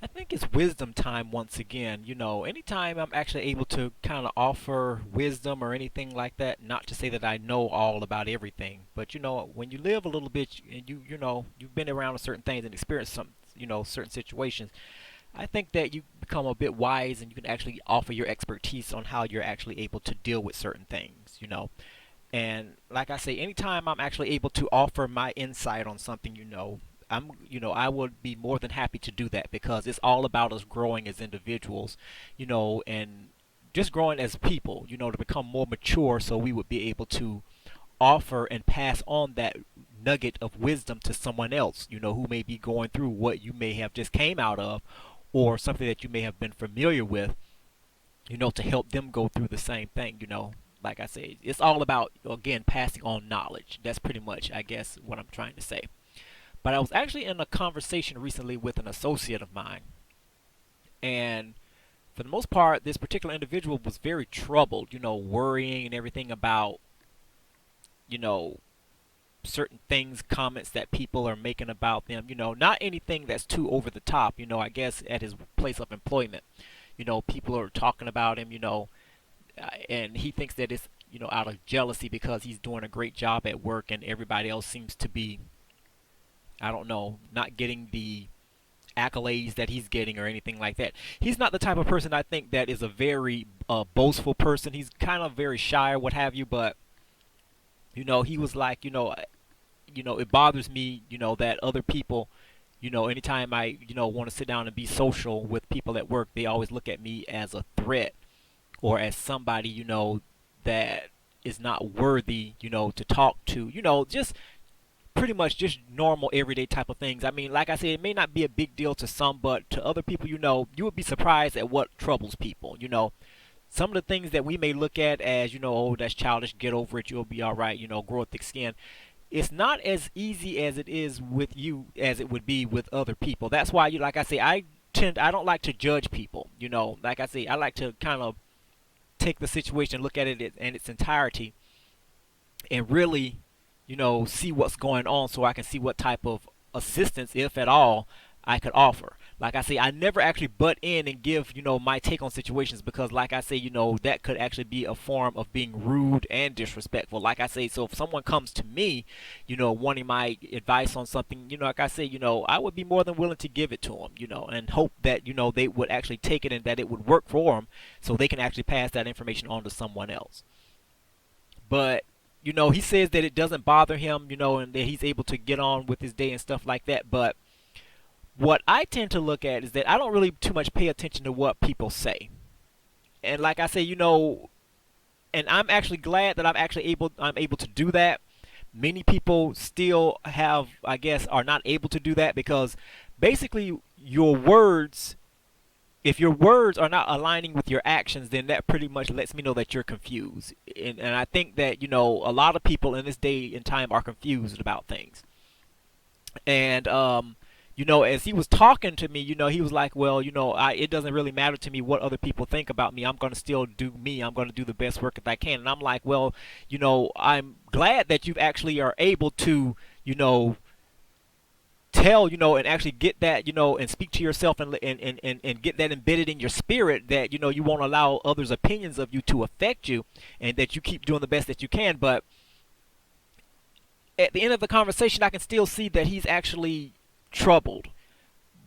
I think it's wisdom time once again. Anytime I'm actually able to kind of offer wisdom or anything like that, not to say that I know all about everything, but when you live a little bit and you've been around certain things and experienced some, certain situations, I think that you become a bit wise and you can actually offer your expertise on how you're actually able to deal with certain things. And like I say, anytime I'm actually able to offer my insight on something, I would be more than happy to do that because it's all about us growing as individuals, and just growing as people, to become more mature so we would be able to offer and pass on that nugget of wisdom to someone else, who may be going through what you may have just came out of or something that you may have been familiar with, to help them go through the same thing. Like I say, it's all about, again, passing on knowledge. That's pretty much, I guess, what I'm trying to say. But I was actually in a conversation recently with an associate of mine, and for the most part, this particular individual was very troubled, worrying and everything about, you know, certain things, comments that people are making about them, not anything that's too over the top, I guess at his place of employment. People are talking about him, and he thinks that it's, out of jealousy because he's doing a great job at work and everybody else seems to be, I don't know, not getting the accolades that he's getting or anything like that. He's not the type of person I think that is a very boastful person. He's kind of very shy or what have you, but he was like, it bothers me, that other people, anytime I, want to sit down and be social with people at work, they always look at me as a threat or as somebody, that is not worthy, to talk to, just pretty much just normal everyday type of things. I mean, like I said, it may not be a big deal to some, but to other people, you would be surprised at what troubles people. Some of the things that we may look at as, oh, that's childish, get over it, you'll be all right, grow a thick skin. It's not as easy as it is with you as it would be with other people. That's why, like I say, I don't like to judge people. Like I say, I like to kind of take the situation, look at it in its entirety, and really, see what's going on so I can see what type of assistance, if at all, I could offer. Like I say, I never actually butt in and give, my take on situations because, like I say, that could actually be a form of being rude and disrespectful. Like I say, so if someone comes to me, wanting my advice on something, like I say, I would be more than willing to give it to them, and hope that, they would actually take it and that it would work for them so they can actually pass that information on to someone else. But he says that it doesn't bother him, and that he's able to get on with his day and stuff like that. But what I tend to look at is that I don't really too much pay attention to what people say. And like I say, and I'm actually glad that I'm able to do that. Many people still have, I guess, are not able to do that because basically your words, if your words are not aligning with your actions, then that pretty much lets me know that you're confused. And I think that, a lot of people in this day and time are confused about things. And, as he was talking to me, he was like, well, it doesn't really matter to me what other people think about me. I'm going to still do me. I'm going to do the best work that I can. And I'm like, well, I'm glad that you actually are able to, tell, and actually get that, and speak to yourself and get that embedded in your spirit that, you won't allow others' opinions of you to affect you and that you keep doing the best that you can. But at the end of the conversation, I can still see that he's actually troubled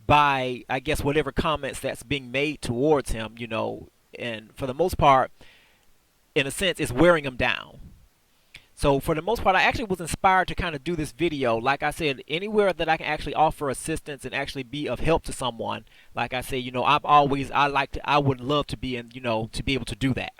by, I guess, whatever comments that's being made towards him, and for the most part, in a sense, it's wearing him down. So for the most part, I actually was inspired to kind of do this video. Like I said, anywhere that I can actually offer assistance and actually be of help to someone, like I say, I would love to be in, to be able to do that.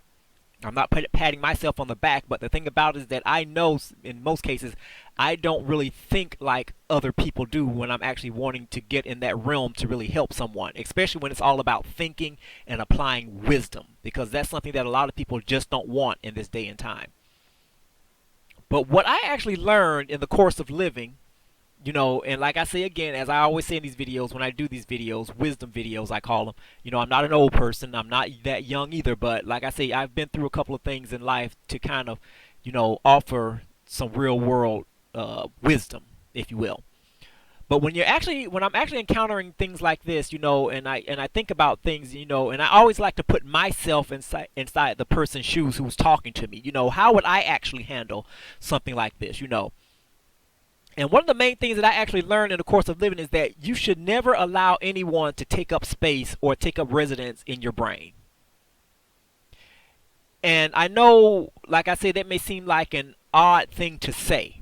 I'm not patting myself on the back, but the thing about it is that I know in most cases, I don't really think like other people do when I'm actually wanting to get in that realm to really help someone, especially when it's all about thinking and applying wisdom, because that's something that a lot of people just don't want in this day and time. But what I actually learned in the course of living, and like I say again, as I always say in these videos, when I do these videos, wisdom videos, I call them, I'm not an old person, I'm not that young either, but like I say, I've been through a couple of things in life to kind of, offer some real world wisdom, if you will. But when I'm actually encountering things like this, and I think about things, and I always like to put myself inside the person's shoes who's talking to me. How would I actually handle something like this? And one of the main things that I actually learned in the course of living is that you should never allow anyone to take up space or take up residence in your brain. And I know, like I said, that may seem like an odd thing to say,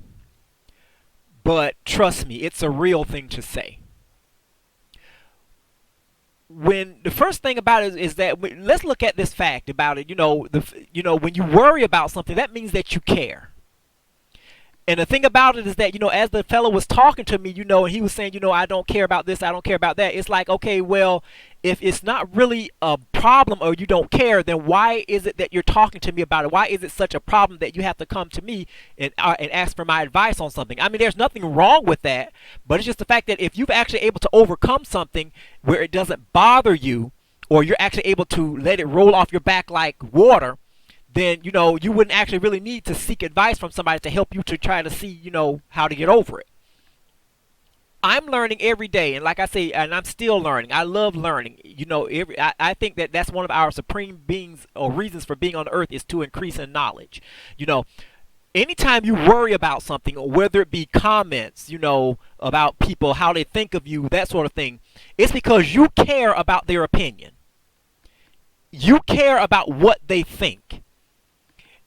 but trust me, it's a real thing to say. When the first thing about it is that let's look at this fact about it. When you worry about something, that means that you care. And the thing about it is that, as the fellow was talking to me, and he was saying, I don't care about this, I don't care about that. It's like, okay, well, if it's not really a problem or you don't care, then why is it that you're talking to me about it? Why is it such a problem that you have to come to me and ask for my advice on something? I mean, there's nothing wrong with that, but it's just the fact that if you've actually able to overcome something where it doesn't bother you, or you're actually able to let it roll off your back like water, then you wouldn't actually really need to seek advice from somebody to help you to try to see how to get over it. I'm learning every day, and like I say, and I'm still learning. I love learning. I think that that's one of our supreme beings or reasons for being on earth is to increase in knowledge. you know Anytime you worry about something, or whether it be comments, about people, how they think of you, that sort of thing, it's because you care about their opinion. You care about what they think.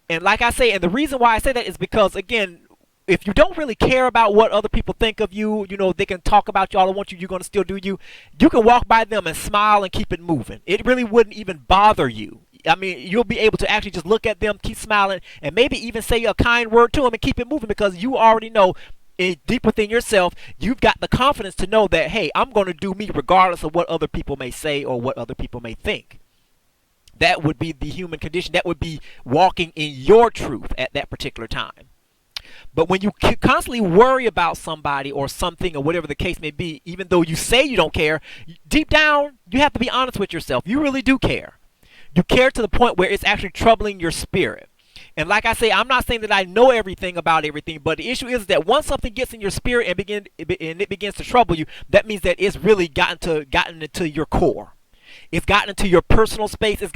And like I say, and the reason why I say that is because, again, if you don't really care about what other people think of you, they can talk about you all they want you, you're going to still do you. You can walk by them and smile and keep it moving. It really wouldn't even bother you. I mean, you'll be able to actually just look at them, keep smiling, and maybe even say a kind word to them and keep it moving, because you already know deep within yourself, you've got the confidence to know that, hey, I'm going to do me regardless of what other people may say or what other people may think. That would be the human condition. That would be walking in your truth at that particular time. But when you constantly worry about somebody or something or whatever the case may be, even though you say you don't care, deep down, you have to be honest with yourself. You really do care. You care to the point where it's actually troubling your spirit. And like I say, I'm not saying that I know everything about everything, but the issue is that once something gets in your spirit and it begins to trouble you, that means that it's really gotten into your core. It's gotten into your personal space. It's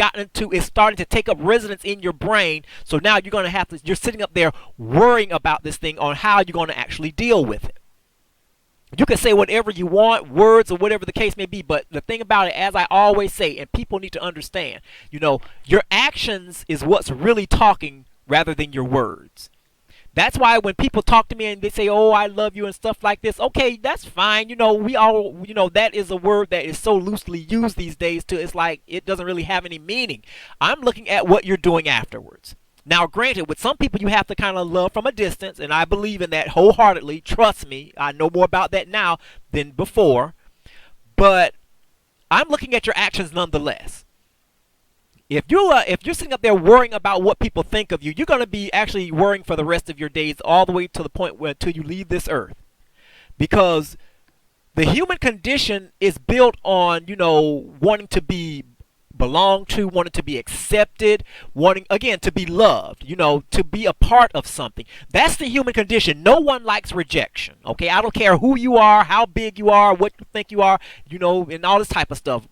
starting to take up residence in your brain. So now you're sitting up there worrying about this thing on how you're going to actually deal with it. You can say whatever you want, words or whatever the case may be, but the thing about it, as I always say, and people need to understand, your actions is what's really talking rather than your words. That's why when people talk to me and they say, "Oh, I love you" and stuff like this, okay, that's fine. We all, that is a word that is so loosely used these days too. It's like it doesn't really have any meaning. I'm looking at what you're doing afterwards. Now, granted, with some people you have to kind of love from a distance, and I believe in that wholeheartedly. Trust me, I know more about that now than before. But I'm looking at your actions nonetheless. If you're sitting up there worrying about what people think of you, you're going to be actually worrying for the rest of your days, all the way to the point where until you leave this earth, because the human condition is built on wanting to be belonged to, wanting to be accepted, wanting again to be loved, to be a part of something. That's the human condition. No one likes rejection. Okay, I don't care who you are, how big you are, what you think you are, and all this type of stuff.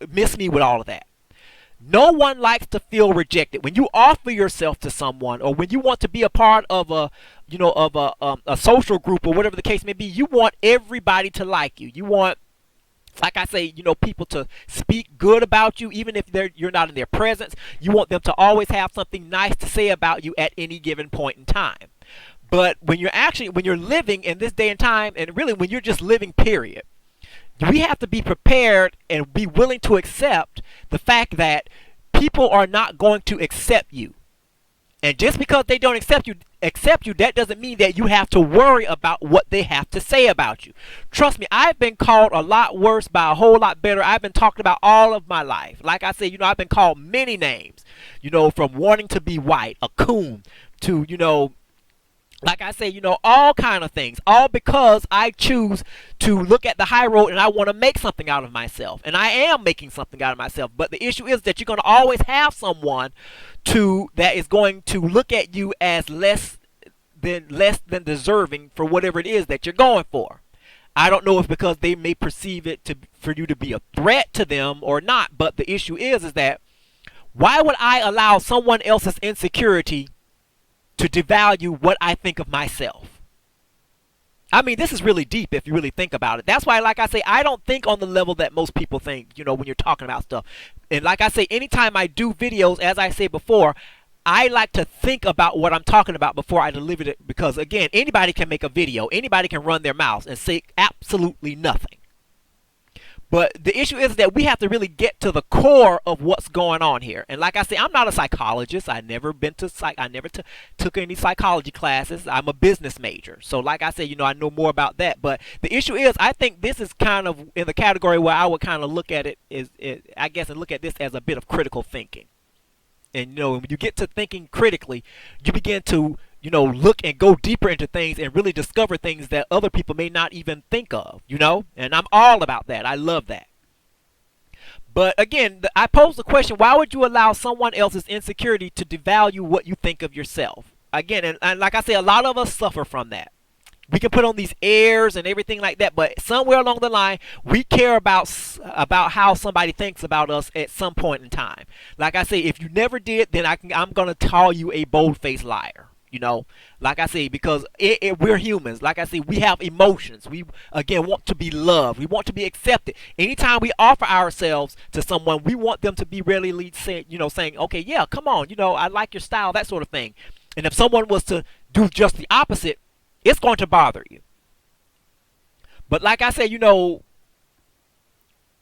Miss me with all of that. No one likes to feel rejected. When you offer yourself to someone, or when you want to be a part of a social group or whatever the case may be, you want everybody to like you. You want, like I say, people to speak good about you, even if you're not in their presence. You want them to always have something nice to say about you at any given point in time. But when you're living in this day and time, and really when you're just living, period, we have to be prepared and be willing to accept the fact that people are not going to accept you. And just because they don't accept you, that doesn't mean that you have to worry about what they have to say about you. Trust me, I've been called a lot worse by a whole lot better. I've been talked about all of my life. Like I said, I've been called many names, from wanting to be white, a coon, to, like I say, all kind of things, all because I choose to look at the high road and I want to make something out of myself. And I am making something out of myself. But the issue is that you're going to always have someone that is going to look at you as less than deserving for whatever it is that you're going for. I don't know if because they may perceive it to for you to be a threat to them or not, but the issue is that why would I allow someone else's insecurity to devalue what I think of myself? I mean, this is really deep if you really think about it. That's why, like I say, I don't think on the level that most people think, when you're talking about stuff. And like I say, anytime I do videos, as I said before, I like to think about what I'm talking about before I deliver it, because again, anybody can make a video, anybody can run their mouths and say absolutely nothing. But the issue is that we have to really get to the core of what's going on here. And like I say, I'm not a psychologist. I never been to I never took any psychology classes. I'm a business major. So like I say, I know more about that. But the issue is, I think this is kind of in the category where I would kind of look at it I guess, and look at this as a bit of critical thinking. And when you get to thinking critically, you begin to look and go deeper into things and really discover things that other people may not even think of. And I'm all about that. I love that. But again, I pose the question: why would you allow someone else's insecurity to devalue what you think of yourself? Again, and like I say, a lot of us suffer from that. We can put on these airs and everything like that, but somewhere along the line, we care about how somebody thinks about us at some point in time. Like I say, if you never did, then I'm gonna call you a bold-faced liar. Like I say, because we're humans. Like I say, we have emotions. We again want to be loved. We want to be accepted. Anytime we offer ourselves to someone, we want them to be readily saying, okay, yeah, come on, I like your style, that sort of thing. And if someone was to do just the opposite, it's going to bother you. But like I said, when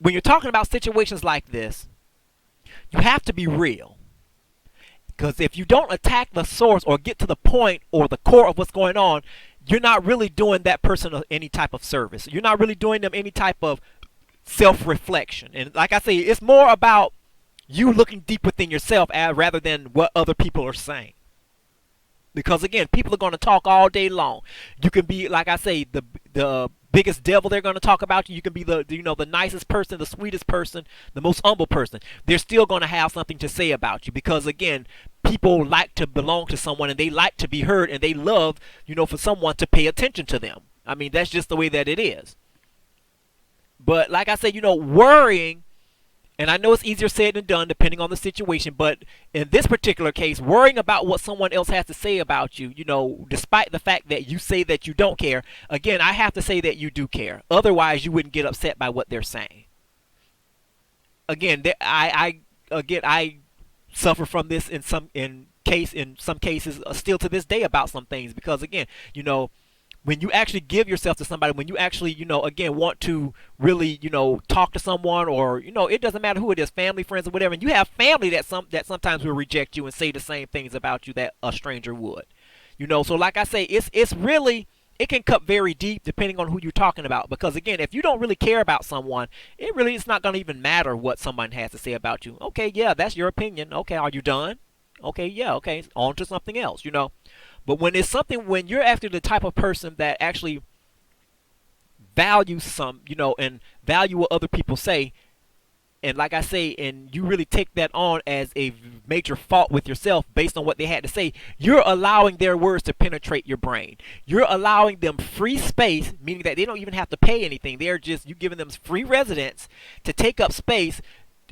you're talking about situations like this, you have to be real. Because if you don't attack the source or get to the point or the core of what's going on, you're not really doing that person any type of service. You're not really doing them any type of self-reflection. And like I say, it's more about you looking deep within yourself rather than what other people are saying. Because again, people are going to talk all day long. You can be, like I say, the biggest devil. They're going to talk about you. You can be the nicest person, the sweetest person, the most humble person. They're still going to have something to say about you, because again, people like to belong to someone and they like to be heard, and they love, for someone to pay attention to them. I mean, that's just the way that it is. But like I say, worrying. And I know it's easier said than done depending on the situation, but in this particular case, worrying about what someone else has to say about you, despite the fact that you say that you don't care, again, I have to say that you do care. Otherwise, you wouldn't get upset by what they're saying. Again, I suffer from this in some cases still to this day about some things, because again, when you actually give yourself to somebody, when you actually, again, want to really, talk to someone, or, it doesn't matter who it is, family, friends, or whatever, and you have family that sometimes will reject you and say the same things about you that a stranger would. So like I say, it's really, it can cut very deep depending on who you're talking about, because again, if you don't really care about someone, it's not going to even matter what someone has to say about you. Okay, yeah, that's your opinion. Okay, are you done? Okay, yeah, okay, on to something else, But when you're after the type of person that actually values and value what other people say, and like I say, and you really take that on as a major fault with yourself based on what they had to say, you're allowing their words to penetrate your brain. You're allowing them free space, meaning that they don't even have to pay anything. You're giving them free residence to take up space,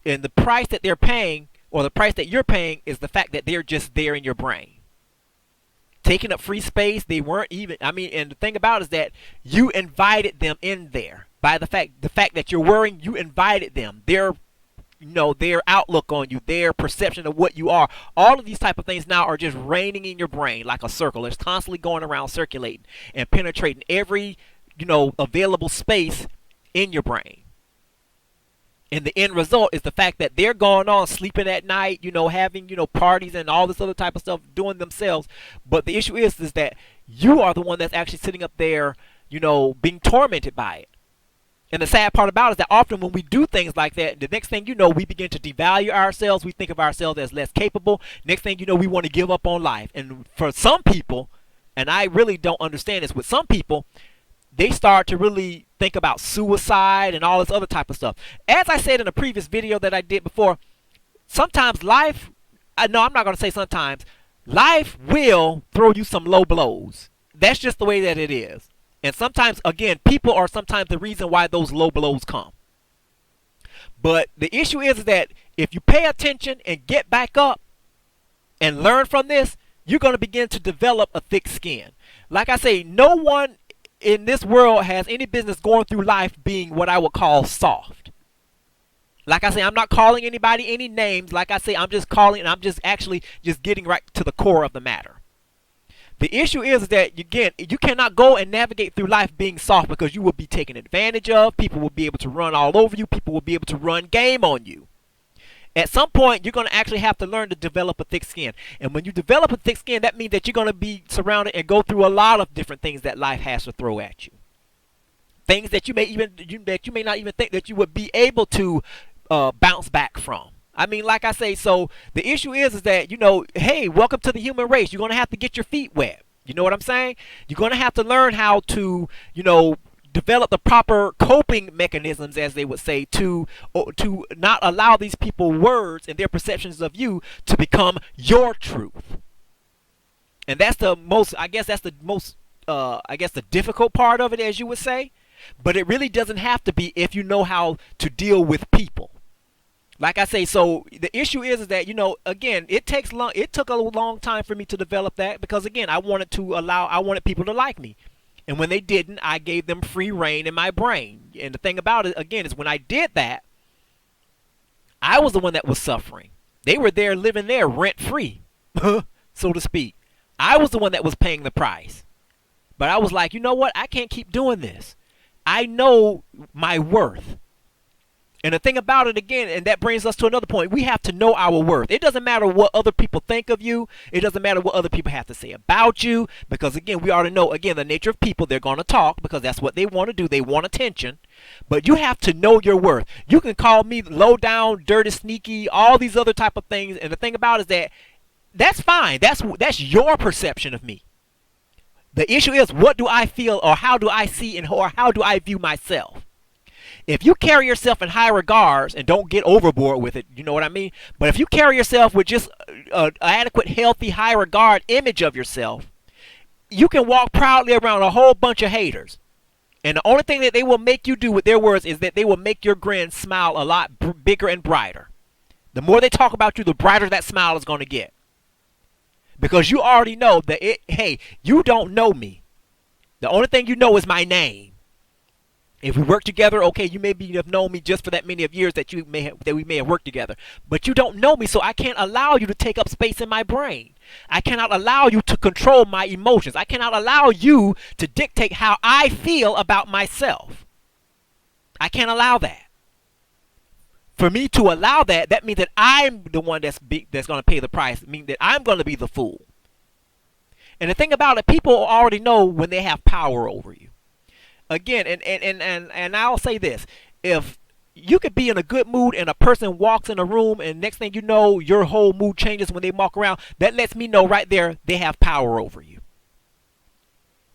and the price that they're paying, or the price that you're paying, is the fact that they're just there in your brain. Taking up free space, they weren't even, and the thing about it is that you invited them in there. By the fact that you're worrying, you invited them. Their outlook on you, their perception of what you are, all of these type of things now are just raining in your brain like a circle. It's constantly going around, circulating and penetrating every, available space in your brain. And the end result is the fact that they're going on sleeping at night, having, parties and all this other type of stuff, doing themselves. But the issue is that you are the one that's actually sitting up there, being tormented by it. And the sad part about it is that often when we do things like that, the next thing you know, we begin to devalue ourselves. We think of ourselves as less capable. Next thing you know, we want to give up on life. And for some people, and I really don't understand this, with some people, they start to really think about suicide and all this other type of stuff. As I said in a previous video that I did before, sometimes life, I'm not going to say sometimes, life will throw you some low blows. That's just the way that it is. And sometimes, again, people are sometimes the reason why those low blows come. But the issue is that if you pay attention and get back up and learn from this, you're going to begin to develop a thick skin. Like I say, no one in this world has any business going through life being what I would call soft. Like I say, I'm not calling anybody any names. Like I say, I'm just calling, and I'm just actually just getting right to the core of the matter. The issue is that, again, you cannot go and navigate through life being soft, because you will be taken advantage of. People will be able to run all over you. People will be able to run game on you. At some point, you're going to actually have to learn to develop a thick skin. And when you develop a thick skin, that means that you're going to be surrounded and go through a lot of different things that life has to throw at you. Things that you may not even think that you would be able to bounce back from. I mean, like I say, so the issue is that, hey, welcome to the human race. You're going to have to get your feet wet. You know what I'm saying? You're going to have to learn how to, develop the proper coping mechanisms, as they would say, to not allow these people words and their perceptions of you to become your truth. And that's the most, the difficult part of it, as you would say. But it really doesn't have to be if you know how to deal with people. Like I say, so the issue is that, again, it took a long time for me to develop that, because, again, I wanted people to like me. And when they didn't, I gave them free reign in my brain. And the thing about it, again, is when I did that, I was the one that was suffering. They were there living there rent free, so to speak. I was the one that was paying the price. But I was like, you know what? I can't keep doing this. I know my worth. And the thing about it, again, and that brings us to another point, we have to know our worth. It doesn't matter what other people think of you. It doesn't matter what other people have to say about you. Because, again, we already know, again, the nature of people, they're going to talk because that's what they want to do. They want attention. But you have to know your worth. You can call me low down, dirty, sneaky, all these other type of things. And the thing about it is that that's fine. That's your perception of me. The issue is, what do I feel, or how do I see, or how do I view myself? If you carry yourself in high regards and don't get overboard with it, you know what I mean? But if you carry yourself with just an adequate, healthy, high regard image of yourself, you can walk proudly around a whole bunch of haters. And the only thing that they will make you do with their words is that they will make your grin smile a lot bigger and brighter. The more they talk about you, the brighter that smile is going to get. Because you already know that, hey, you don't know me. The only thing you know is my name. If we work together, okay, you maybe have known me just for that many of years that we may have worked together. But you don't know me, so I can't allow you to take up space in my brain. I cannot allow you to control my emotions. I cannot allow you to dictate how I feel about myself. I can't allow that. For me to allow that, that means that I'm the one that's going to pay the price. It means that I'm going to be the fool. And the thing about it, people already know when they have power over you. Again, and I'll say this. If you could be in a good mood and a person walks in a room and next thing you know, your whole mood changes when they walk around, that lets me know right there they have power over you.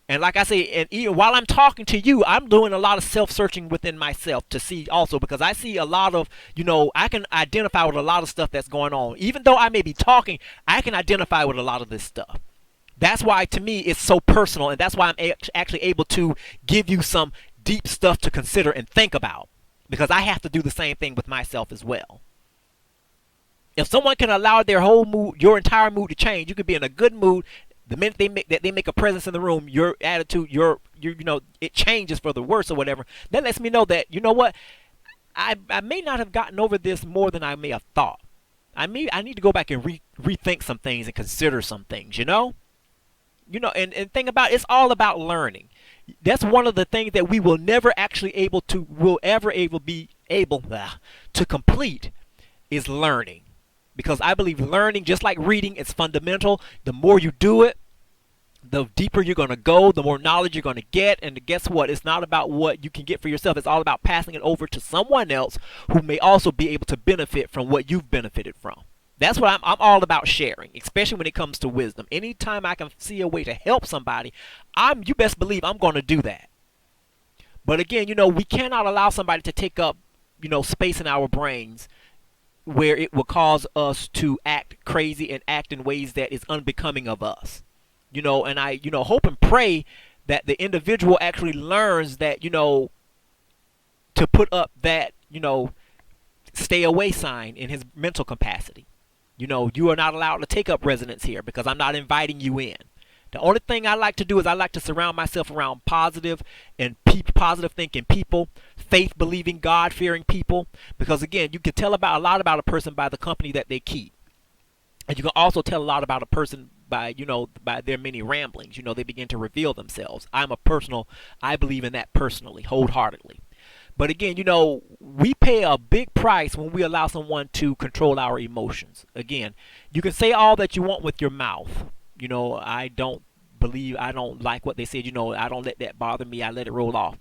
And like I say, and even while I'm talking to you, I'm doing a lot of self-searching within myself to see also, because I see a lot of, I can identify with a lot of stuff that's going on. Even though I may be talking, I can identify with a lot of this stuff. That's why, to me, it's so personal, and that's why I'm actually able to give you some deep stuff to consider and think about, because I have to do the same thing with myself as well. If someone can allow their whole mood, your entire mood to change, you could be in a good mood. The minute they make a presence in the room, your attitude, it changes for the worse or whatever. That lets me know that, you know what, I may not have gotten over this more than I may have thought. I need to go back and rethink some things and consider some things, and think about it, it's all about learning. That's one of the things that we will never actually be able to complete is learning. Because I believe learning, just like reading, is fundamental. The more you do it, the deeper you're going to go, the more knowledge you're going to get. And guess what? It's not about what you can get for yourself. It's all about passing it over to someone else who may also be able to benefit from what you've benefited from. That's what I'm all about, sharing, especially when it comes to wisdom. Anytime I can see a way to help somebody, you best believe I'm going to do that. But again, we cannot allow somebody to take up, space in our brains where it will cause us to act crazy and act in ways that is unbecoming of us. And I, hope and pray that the individual actually learns that, to put up that, stay away sign in his mental capacity. You are not allowed to take up residence here because I'm not inviting you in. The only thing I like to do is I like to surround myself around positive and positive thinking people, faith believing, God fearing people. Because again, you can tell about a lot about a person by the company that they keep, and you can also tell a lot about a person by by their many ramblings. They begin to reveal themselves. I believe in that personally, wholeheartedly. But again, we pay a big price when we allow someone to control our emotions. Again, you can say all that you want with your mouth. I don't like what they said. I don't let that bother me. I let it roll off.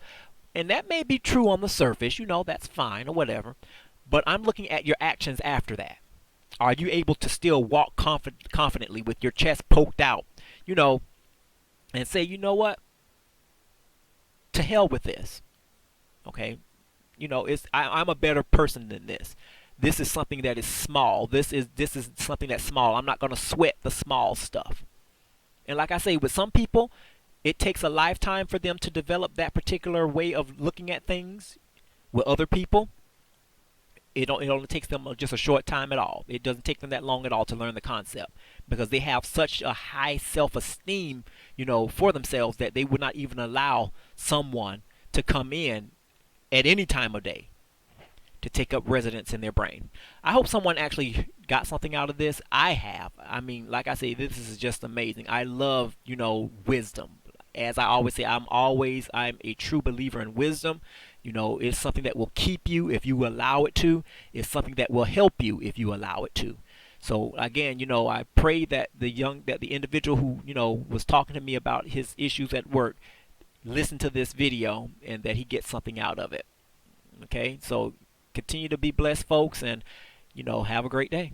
And that may be true on the surface. That's fine or whatever. But I'm looking at your actions after that. Are you able to still walk confidently with your chest poked out, and say, you know what? To hell with this. Okay, I'm a better person than this. This is something that is small. This is something that's small. I'm not going to sweat the small stuff. And like I say, with some people, it takes a lifetime for them to develop that particular way of looking at things. With other people, it only takes them just a short time at all. It doesn't take them that long at all to learn the concept because they have such a high self-esteem, for themselves that they would not even allow someone to come in at any time of day to take up residence in their brain. I hope someone actually got something out of this. I have. I mean, like I say, this is just amazing. I love, wisdom. As I always say, I'm a true believer in wisdom. It's something that will keep you if you allow it to. It's something that will help you if you allow it to. So again, I pray that the individual who, was talking to me about his issues at work listen to this video and that he gets something out of it. Okay, so continue to be blessed, folks, and have a great day.